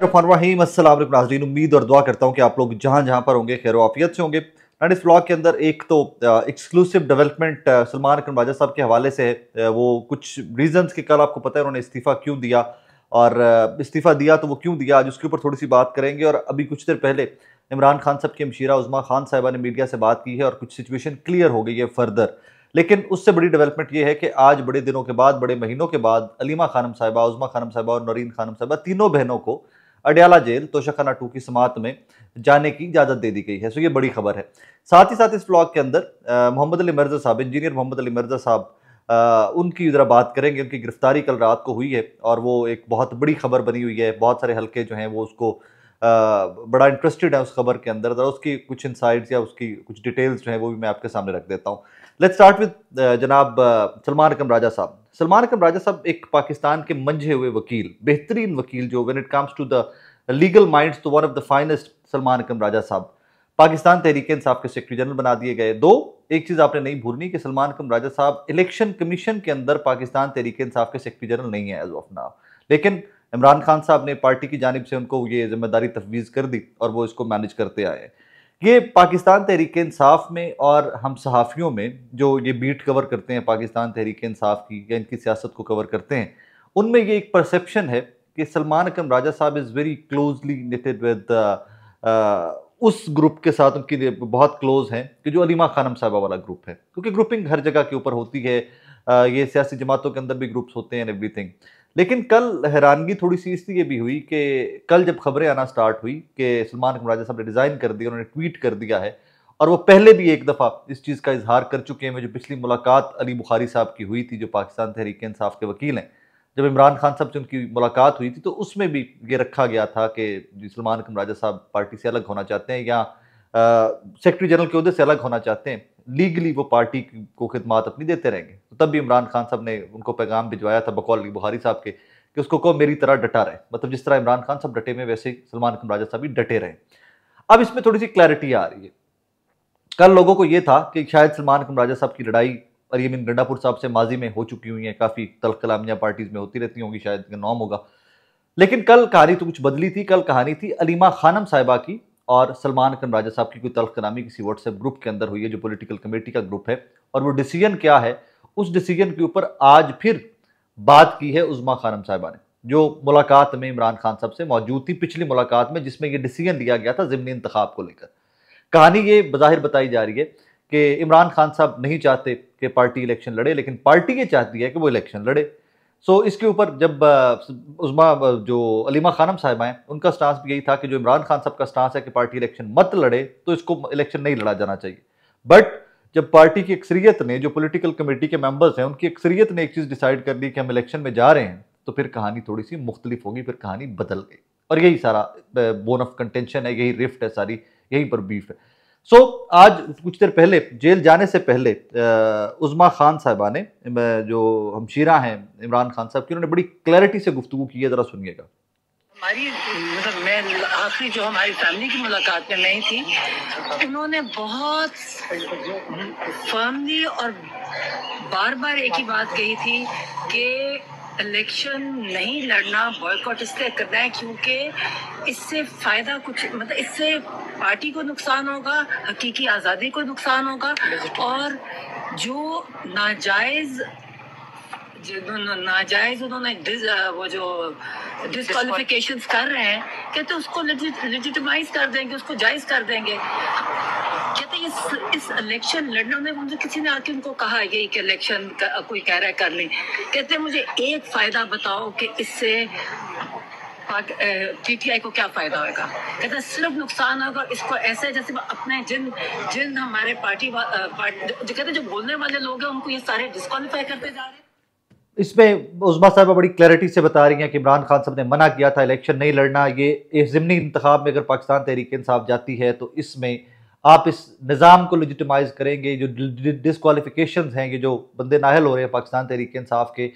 रहीम अस्सलाम वालेकुम नाज़रीन, उम्मीद और दुआ करता हूँ कि आप लोग जहाँ जहाँ पर होंगे खैर आफियत से होंगे। एंड इस ब्लॉग के अंदर एक तो एक्सक्लूसिव डेवलपमेंट सलमान अकरम राजा साहब के हवाले से है। वो कुछ रीजंस के कल आपको पता है उन्होंने इस्तीफ़ा क्यों दिया और इस्तीफ़ा दिया तो वो क्यों दिया, आज उसके ऊपर थोड़ी सी बात करेंगे। और अभी कुछ देर पहले इमरान खान साहब की हमशीरा उज़्मा खान साहिबा ने मीडिया से बात की है और कुछ सिचुएशन क्लियर हो गई है फर्दर। लेकिन उससे बड़ी डेवलपमेंट ये है कि आज बड़े दिनों के बाद, बड़े महीनों के बाद अलीमा खानम साहिबा, उज़्मा खानम साहिबा और नौरीन खानम साहिबा, तीनों बहनों को अडयाला जेल तोशाखाना 2 की समात में जाने की इजाजत दे दी गई है। सो ये बड़ी खबर है। साथ ही साथ इस ब्लॉग के अंदर मोहम्मद अली मिर्जा साहब, इंजीनियर मोहम्मद अली मिर्जा साहब, उनकी जरा बात करेंगे। उनकी गिरफ्तारी कल रात को हुई है और वो एक बहुत बड़ी खबर बनी हुई है। बहुत सारे हल्के जो हैं वो उसको बड़ा इंटरेस्टेड है उस खबर के अंदर। जरा उसकी कुछ इंसाइट्स या उसकी कुछ डिटेल्स जो हैं वो भी मैं आपके सामने रख देता हूँ। लेट्स स्टार्ट विद जनाब सलमान अकरम राजा साहब। सलमान अकरम राजा साहब एक पाकिस्तान के मंझे हुए वकील, बेहतरीन वकील, जो when it comes to the legal minds तो one of the finest Salman Akram Raja Sahab Pakistan Tehreek Insaf के सेक्रेटरी जनरल बना दिए गए। दो, एक चीज आपने नहीं भूलनी कि सलमान अकरम राजा साहब इलेक्शन कमीशन के अंदर पाकिस्तान तहरीक इंसाफ के सेक्रेटरी जनरल नहीं है एज ऑफ नाउ, लेकिन इमरान खान साहब ने पार्टी की जानिब से उनको ये जिम्मेदारी तफवीज़ कर दी और वो इसको मैनेज करते आए हैं। ये पाकिस्तान तहरीक इंसाफ में और हम सहाफ़ियों में जो ये बीट कवर करते हैं पाकिस्तान तहरीक इंसाफ की या इनकी सियासत को कवर करते हैं, उनमें ये एक परसेप्शन है कि सलमान अकरम राजा साहब is very closely knitted with उस ग्रुप के साथ, उनकी बहुत क्लोज हैं कि जो अलीमा खानम साहिबा वाला ग्रुप है, क्योंकि ग्रुपिंग हर जगह के ऊपर होती है। ये सियासी जमातों के अंदर भी ग्रुप्स होते हैं एवरीथिंग। लेकिन कल हैरानगी थोड़ी सी इसलिए भी हुई कि कल जब खबरें आना स्टार्ट हुई कि सलमान अकरम राजा साहब ने रिज़ाइन कर दिया, उन्होंने ट्वीट कर दिया है और वो पहले भी एक दफ़ा इस चीज़ का इजहार कर चुके हैं। जो पिछली मुलाकात अली बुखारी साहब की हुई थी, जो पाकिस्तान तहरीक इंसाफ के वकील हैं, जब इमरान खान साहब से उनकी मुलाकात हुई थी तो उसमें भी ये रखा गया था कि सलमान अकरम राजा साहब पार्टी से अलग होना चाहते हैं या सेक्रेटरी जनरल के उहदे से अलग होना चाहते हैं, लीगली वो पार्टी को खिदमात अपनी देते रहेंगे। तो तब भी इमरान खान साहब ने उनको पैगाम भिजवाया था बकौल अली बुखारी साहब के कि उसको कहो मेरी तरह डटा रहे, मतलब जिस तरह इमरान खान साहब डटे में वैसे ही सलमान अकरम राजा साहब भी डटे रहे। अब इसमें थोड़ी सी क्लैरिटी आ रही है। कल लोगों को यह था कि शायद सलमान अकरम राजा साहब की लड़ाई अरयमीन गंडापुर साहब से माजी में हो चुकी हुई है, काफ़ी तल्ख कलामियाँ पार्टीज में होती रहती होंगी, शायद नॉम होगा। लेकिन कल कहानी तो कुछ बदली थी। कल कहानी थी अलीमा खानम साहिबा की और सलमान अकरम राजा साहब की कोई तल्ख कलामी किसी व्हाट्सएप ग्रुप के अंदर हुई है, जो पॉलिटिकल कमेटी का ग्रुप है। और वो डिसीजन क्या है, उस डिसीजन के ऊपर आज फिर बात की है उज़्मा खानम साहिबा ने, जो मुलाकात में इमरान खान साहब से मौजूद थी, पिछली मुलाकात में जिसमें यह डिसीजन लिया गया था ज़िमनी इंतखाब को लेकर। कहानी ये बज़ाहिर बताई जा रही है कि इमरान खान साहब नहीं चाहते कि पार्टी इलेक्शन लड़े, लेकिन पार्टी ये चाहती है कि वो इलेक्शन लड़े। सो इसके ऊपर जब उज़्मा जो अलीमा खानम साहिबा हैं, उनका स्टांस भी यही था कि जो इमरान खान साहब का स्टांस है कि पार्टी इलेक्शन मत लड़े, तो इसको इलेक्शन नहीं लड़ा जाना चाहिए। बट जब पार्टी की अक्सरियत ने, जो पॉलिटिकल कमेटी के मेंबर्स हैं, उनकी अक्सरियत ने एक चीज़ डिसाइड कर ली कि हम इलेक्शन में जा रहे हैं, तो फिर कहानी थोड़ी सी मुख्तलिफ होगी, फिर कहानी बदल गई। और यही सारा बोन ऑफ कंटेंशन है, यही रिफ्ट है सारी, यहीं पर बीफ है। सो आज कुछ देर पहले जेल जाने से पहले उज़्मा खान साहिबा ने, जो हमशीरा हैं इमरान खान साहब की, उन्होंने बड़ी क्लैरिटी से गुफ्तगू की है, जरा सुनिएगा। हमारी मतलब मैं आखिरी जो हमारी फैमिली की मुलाकात में नहीं थी, उन्होंने बहुत फर्मली और बार बार एक ही बात कही थी कि इलेक्शन नहीं लड़ना, बॉयकॉट इसलिए करना है क्योंकि इससे फ़ायदा कुछ, मतलब इससे पार्टी को नुकसान होगा, हकीकी आज़ादी को नुकसान होगा, और जो नाजायज़ उन्होंने वो जो डिस्क्वालिफिकेशंस कर रहे हैं, कहते उसको लेजिटिमाइज कर देंगे, उसको जायज़ कर देंगे। कहते इस इलेक्शन लड़ने में मुझे किसी ने आके उनको कहा यही कि इलेक्शन कोई कह रहा है कर लें, कहते मुझे एक फ़ायदा बताओ कि इससे पीटीआई को क्या फ़ायदा होगा। कहते सिर्फ नुकसान होगा। इसको ऐसे जैसे अपने जिन हमारे पार्टी जो कहते जो बोलने वाले लोग हैं, उनको ये सारे डिस्क्वालीफाई करते जा रहे हैं। इसमें उज़्मा साहिबा बड़ी क्लैरिटी से बता रही हैं कि इमरान खान साहब ने मना किया था इलेक्शन नहीं लड़ना। ये ज़िमनी इंतखाब में अगर पाकिस्तान तहरीक इंसाफ जाती है तो इसमें आप इस निज़ाम को लेजिटिमाइज करेंगे। जो डिस्क्वालिफिकेशंस हैं, ये जो बंदे नाहल हो रहे हैं पाकिस्तान तहरीक इंसाफ के,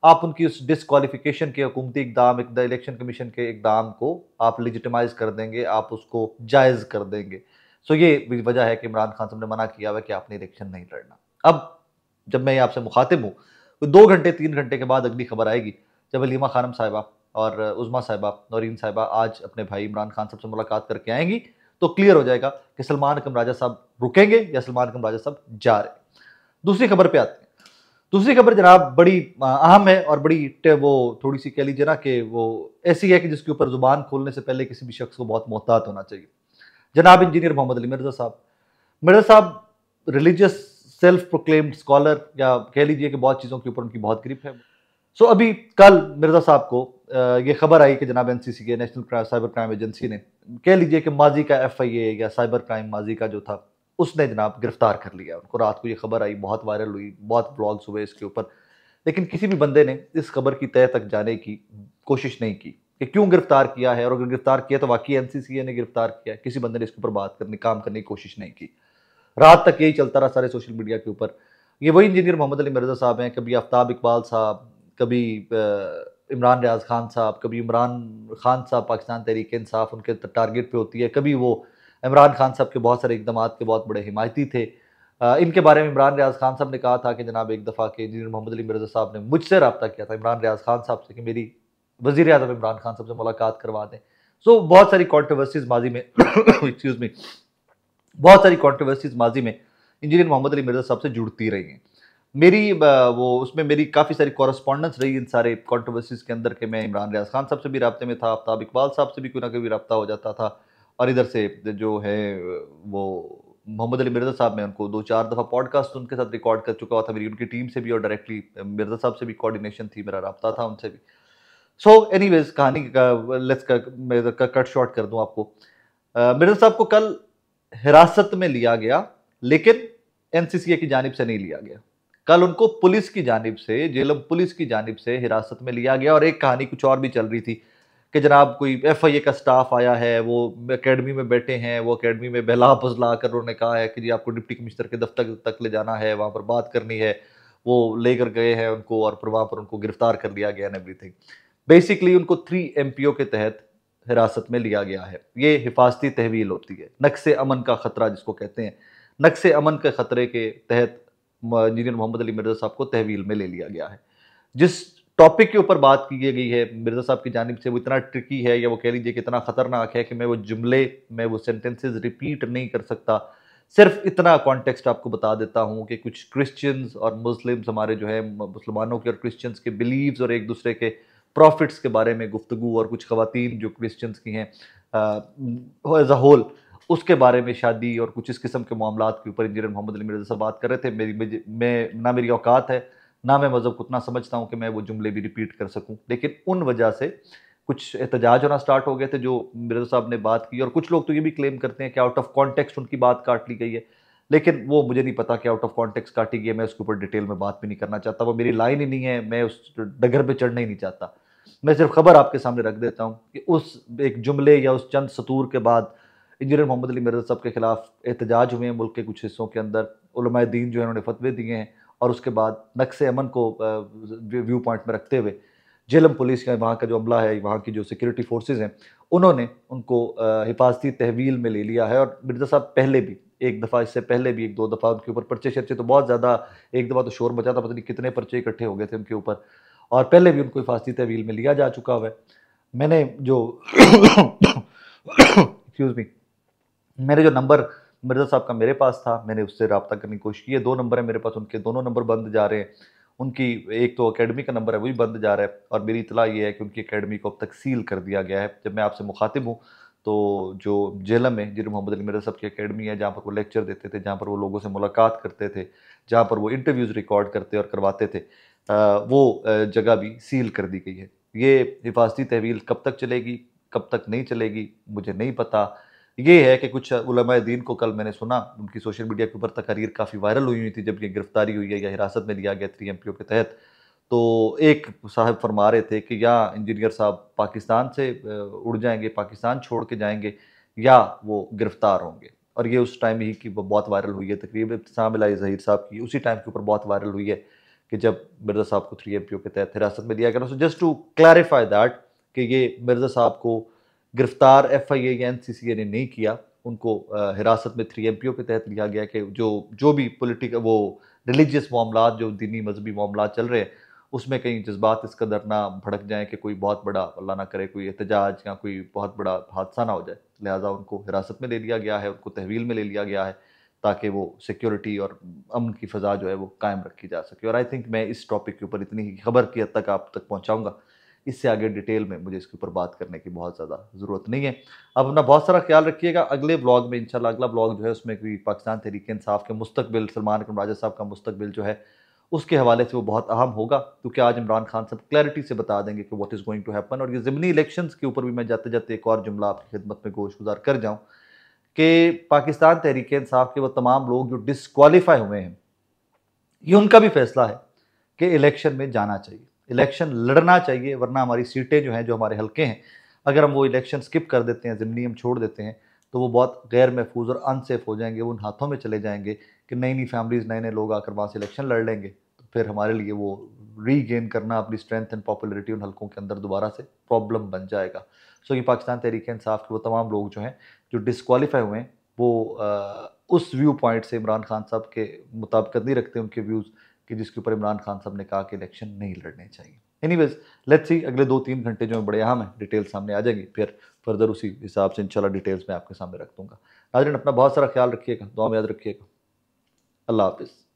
आप उनकी उस डिस्क्वालिफिकेशन के हुकूमती इकदाम, इलेक्शन कमीशन के इकदाम को आप लेजिटिमाइज कर देंगे, आप उसको जायज़ कर देंगे। सो ये वजह है कि इमरान खान साहब ने मना किया हुआ कि आपने इलेक्शन नहीं लड़ना। अब जब मैं आपसे मुखातिब हूँ, तो 2 घंटे 3 घंटे के बाद अगली खबर आएगी जब अलीमा खानम साहिबा और उज़मा साहिबा, नौरीन साहिबा आज अपने भाई इमरान खान साहब से मुलाकात करके आएंगी तो क्लियर हो जाएगा कि सलमान अकरम राजा साहब रुकेंगे या सलमान अकरम राजा साहब जा रहे हैं। दूसरी खबर पे आते हैं। दूसरी खबर जनाब बड़ी अहम है और बड़ी वो थोड़ी सी कह लीजिए ना कि वो ऐसी है कि जिसके ऊपर जुबान खोलने से पहले किसी भी शख्स को बहुत मोहतात होना चाहिए। जनाब इंजीनियर मोहम्मद अली मिर्जा साहब, मिर्जा साहब रिलीजियस सेल्फ प्रोक्लेम्ड स्कॉलर, या कह लीजिए कि बहुत चीज़ों के ऊपर उनकी बहुत ग्रिप है। सो अभी कल मिर्जा साहब को ये खबर आई कि जनाब एनसीसी के नेशनल साइबर क्राइम एजेंसी ने, कह लीजिए कि माजी का एफआईए या साइबर क्राइम माजी का जो था, उसने जनाब गिरफ्तार कर लिया उनको। रात को ये खबर आई, बहुत वायरल हुई, बहुत ब्लॉग्स हुए इसके ऊपर, लेकिन किसी भी बंदे ने इस खबर की तह तक जाने की कोशिश नहीं की कि क्यों गिरफ्तार किया है, और अगर गिरफ्तार किया तो वाकई एनसीसी ने गिरफ्तार किया है। किसी बंदे ने इसके ऊपर बात करने, काम करने की कोशिश नहीं की। रात तक यही चलता रहा सारे सोशल मीडिया के ऊपर। ये वही इंजीनियर मोहम्मद अली मिर्जा साहब हैं, कभी आफ्ताब इकबाल साहब, कभी इमरान रियाज खान साहब, कभी इमरान खान साहब पाकिस्तान तहरीक इंसाफ उनके टारगेट पे होती है, कभी वो इमरान खान साहब के बहुत सारे इकदाम के बहुत बड़े हिमायती थे। इनके बारे में इमरान रियाज खान साहब ने कहा था कि जनाब एक दफ़ा के इंजीनियर मोहम्मद अली मिर्जा साहब ने मुझसे रब्ता किया था इमरान रियाज खान साहब से कि मेरी वज़ीर आज़म इमरान खान साहब से मुलाकात करवा दें। सो बहुत सारी कॉन्ट्रोवर्सीज माजी में एक्सक्यूज़ मी, बहुत सारी कॉन्ट्रोवर्सीज माजी में इंजीनियर मोहम्मद अली मिर्जा साहब से जुड़ती रही हैं। मेरी वो उसमें मेरी काफ़ी सारी कॉरस्पॉन्डेंस रही इन सारे कॉन्ट्रोवर्सीज के अंदर, कि मैं इमरान रियाज खान साहब से भी रब्ते में था, आफ्ताब इकबाल साहब से भी कोई ना कोई रब्ता हो जाता था, और इधर से जो है वो मोहम्मद अली मिर्जा साहब, मैं उनको 2-4 दफ़ा पॉडकास्ट उनके साथ रिकॉर्ड कर चुका हुआ था, मेरी उनकी टीम से भी और डायरेक्टली मिर्जा साहब से भी कोऑर्डिनेशन थी, मेरा रब्ता था उनसे भी। सो एनीवेज कहानी का लेट्स का कट शॉर्ट कर दूं आपको। मिर्जा साहब को कल हिरासत में लिया गया, लेकिन एनसीसीए की जानिब से नहीं लिया गया। कल उनको पुलिस की जानिब से, जेलम पुलिस की जानिब से हिरासत में लिया गया, और एक कहानी कुछ और भी चल रही थी कि जनाब कोई एफआईए का स्टाफ आया है, वो एकेडमी में बैठे हैं, वो एकेडमी में बहला फुसला कर उन्होंने कहा है कि जी आपको डिप्टी कमिश्नर के दफ्तर तक ले जाना है, वहाँ पर बात करनी है। वो लेकर गए हैं उनको और फिर वहाँ पर उनको गिरफ्तार कर लिया गया एंड एवरीथिंग। बेसिकली उनको 3 MPO के तहत हिरासत में लिया गया है। ये हिफाजती तहवील होती है, नक्शे अमन का खतरा जिसको कहते हैं। नक्शे अमन के खतरे के तहत इंजीनियर मोहम्मद अली मिर्जा साहब को तहवील में ले लिया गया है। जिस टॉपिक के ऊपर बात की गई है मिर्जा साहब की जानिब से, वो इतना ट्रिकी है, या वो कह लीजिए कि इतना खतरनाक है कि मैं वो जुमले, मैं वो सेंटेंसेस रिपीट नहीं कर सकता। सिर्फ इतना कॉन्टेक्स्ट आपको बता देता हूँ कि कुछ क्रिश्चियंस और मुस्लिम्स, हमारे जो है मुसलमानों के और क्रिश्चियंस के बिलीव्स और एक दूसरे के प्रॉफिट्स के बारे में गुफ्तगू, और कुछ खवातीन जो क्रिश्चियंस की हैं एज अ होल, उसके बारे में, शादी और कुछ इस किस्म के मामलात के ऊपर इंजीनियर मोहम्मद अली मिर्जा साहब बात कर रहे थे। मैं ना मेरी औकात है, ना मैं मज़हब को उतना समझता हूँ कि मैं वो जुमले भी रिपीट कर सकूँ, लेकिन उन वजह से कुछ एहतजाज होना स्टार्ट हो गए थे जो मिर्जा साहब ने बात की। और कुछ लोग तो ये भी क्लेम करते हैं कि आउट ऑफ कॉन्टेक्स्ट उनकी बात काट ली गई है, लेकिन वो मुझे नहीं पता कि आउट ऑफ कॉन्टेक्स्ट काटी गई है। मैं उसके ऊपर डिटेल में बात भी नहीं करना चाहता, वो मेरी लाइन ही नहीं है, मैं उस डगर पे चढ़ना ही नहीं चाहता। मैं सिर्फ खबर आपके सामने रख देता हूँ कि उस एक जुमले या उस चंद सतूर के बाद इंजीनियर मोहम्मद अली मिर्जा साहब के खिलाफ एहतजाज हुए हैं मुल्क के कुछ हिस्सों के अंदर। उलमाए दीन जो है उन्होंने फतवे दिए हैं, और उसके बाद नक्शे अमन को व्यू पॉइंट में रखते हुए जेलम पुलिस का, वहाँ का जो अमला है, वहाँ की जो सिक्योरिटी फोर्सेज हैं, उन्होंने उनको हिफाजती तहवील में ले लिया है। और मिर्जा साहब पहले भी एक दफ़ा, इससे पहले भी 1-2 दफ़ा उनके ऊपर पर्चे शर्चे तो बहुत ज़्यादा, एक दफ़ा तो शोर मचा था, पता नहीं कितने पर्चे इकट्ठे हो गए थे उनके ऊपर, और पहले भी उनको हिफाजती तहवील में लिया जा चुका हुआ है। मैंने जो एक्सक्यूज़ मी, मेरे जो नंबर मिर्जा साहब का मेरे पास था, मैंने उससे रब्ता करने की कोशिश की है। 2 नंबर है मेरे पास, उनके दोनों नंबर बंद जा रहे हैं। उनकी एक तो अकेडमी का नंबर है, वो भी बंद जा रहा है, और मेरी इतला ये है कि उनकी अकेडमी को अब तक सील कर दिया गया है। जब मैं आपसे मुखातिब हूँ तो जो जेलम में जिन मोहम्मद अली मिर्जा साहब की अकेडमी है, जहाँ पर वो लेक्चर देते थे, जहाँ पर वो लोगों से मुलाकात करते थे, जहाँ पर वो इंटरव्यूज़ रिकॉर्ड करते और करवाते थे, वो जगह भी सील कर दी गई है। ये हिफाजती तहवील कब तक चलेगी, कब तक नहीं चलेगी, मुझे नहीं पता। ये है कि कुछ उलमाए दीन को कल मैंने सुना, उनकी सोशल मीडिया के ऊपर तकारीर काफ़ी वायरल हुई थी जब ये गिरफ्तारी हुई है या हिरासत में लिया गया 3 MPO के तहत। तो एक साहब फरमा रहे थे कि या इंजीनियर साहब पाकिस्तान से उड़ जाएंगे, पाकिस्तान छोड़ के जाएंगे, या वो गिरफ्तार होंगे। और ये उस टाइम ही की बहुत वायरल हुई है, तकरीब इब्तिसाम इलाही ज़हीर साहब की उसी टाइम के ऊपर बहुत वायरल हुई है कि जब मिर्ज़ा साहब को 3 MPO के तहत हिरासत में लिया गया। So just to clarify that कि ये मिर्ज़ा साहब को गिरफ्तार एफआईए या एनसीसीए ने नहीं किया, उनको हिरासत में 3 MPO के तहत लिया गया कि जो भी पॉलिटिकल, वो रिलीजियस मामलात, जो दीनी मजहबी मामलात चल रहे हैं, उसमें कहीं जज्बात इस कदर ना भड़क जाएँ कि कोई बहुत बड़ा, अल्लाह ना करे, कोई एहतजाज या कोई बहुत बड़ा हादसा ना हो जाए। लिहाजा उनको हिरासत में ले लिया गया है, उनको तहवील में ले लिया गया है, ताकि वो सिक्योरिटी और अमन की फ़ज़ा जो है वो कायम रखी जा सके। और आई थिंक मैं इस टॉपिक के ऊपर इतनी ही खबर की हद तक आप तक पहुँचाऊँगा। इससे आगे डिटेल में मुझे इसके ऊपर बात करने की बहुत ज़्यादा ज़रूरत नहीं है। आप अपना बहुत सारा ख़्याल रखिएगा। अगले व्लॉग में इंशाल्लाह, अगला व्लॉग जो है उसमें भी पाकिस्तान तहरीक-ए-इंसाफ के मुस्तकबिल, सलमान अकरम राजा साहब का मुस्तकबिल जो है उसके हवाले से वो बहुत अहम होगा, क्योंकि आज इमरान खान साहब क्लैरिटी से बता देंगे कि what is going to happen. और ये ज़िमनी इलेक्शंस के ऊपर भी मैं जाते-जाते एक और जुमला आपकी खिदमत में गोशगुज़ार कर जाऊँ कि पाकिस्तान तहरीक-ए-इंसाफ के वो तमाम लोग जो डिस्क्वालीफाई हुए हैं, ये उनका भी फैसला है कि इलेक्शन में जाना चाहिए, इलेक्शन लड़ना चाहिए, वरना हमारी सीटें जो हैं, जो हमारे हल्के हैं, अगर हम वो इलेक्शन स्किप कर देते हैं, ज़िमनी हम छोड़ देते हैं, तो वो बहुत गैर महफूज और अनसेफ हो जाएंगे। वो उन हाथों में चले जाएंगे कि नई नई फैमिलीज़, नए नए लोग आकर वहाँ से इलेक्शन लड़ लेंगे। तो फिर हमारे लिए वो रीगेन करना अपनी स्ट्रेंथ एंड पॉपुलरिटी उन हल्कों के अंदर दोबारा से प्रॉब्लम बन जाएगा। सो ये पाकिस्तान तहरीक-ए-इंसाफ के वो तमाम लोग जो हैं, जो डिस्क्वालीफाई हुए हैं, वो उस व्यू पॉइंट से इमरान खान साहब के मुताबिकत नहीं रखते, उनके व्यूज़, कि जिसके ऊपर इमरान खान साहब ने कहा कि इलेक्शन नहीं लड़ने चाहिए। एनीवेज़, लेट्स सी, अगले 2-3 घंटे जो हैं बड़े अहम हैं, डिटेल सामने आ जाएंगी, फिर फर्दर उसी हिसाब से इंशाल्लाह डिटेल्स मैं आपके सामने रख दूँगा। नाज़रीन, अपना बहुत सारा ख्याल रखिएगा, दुआ में याद रखिएगा। अल्लाह हाफ़िज़।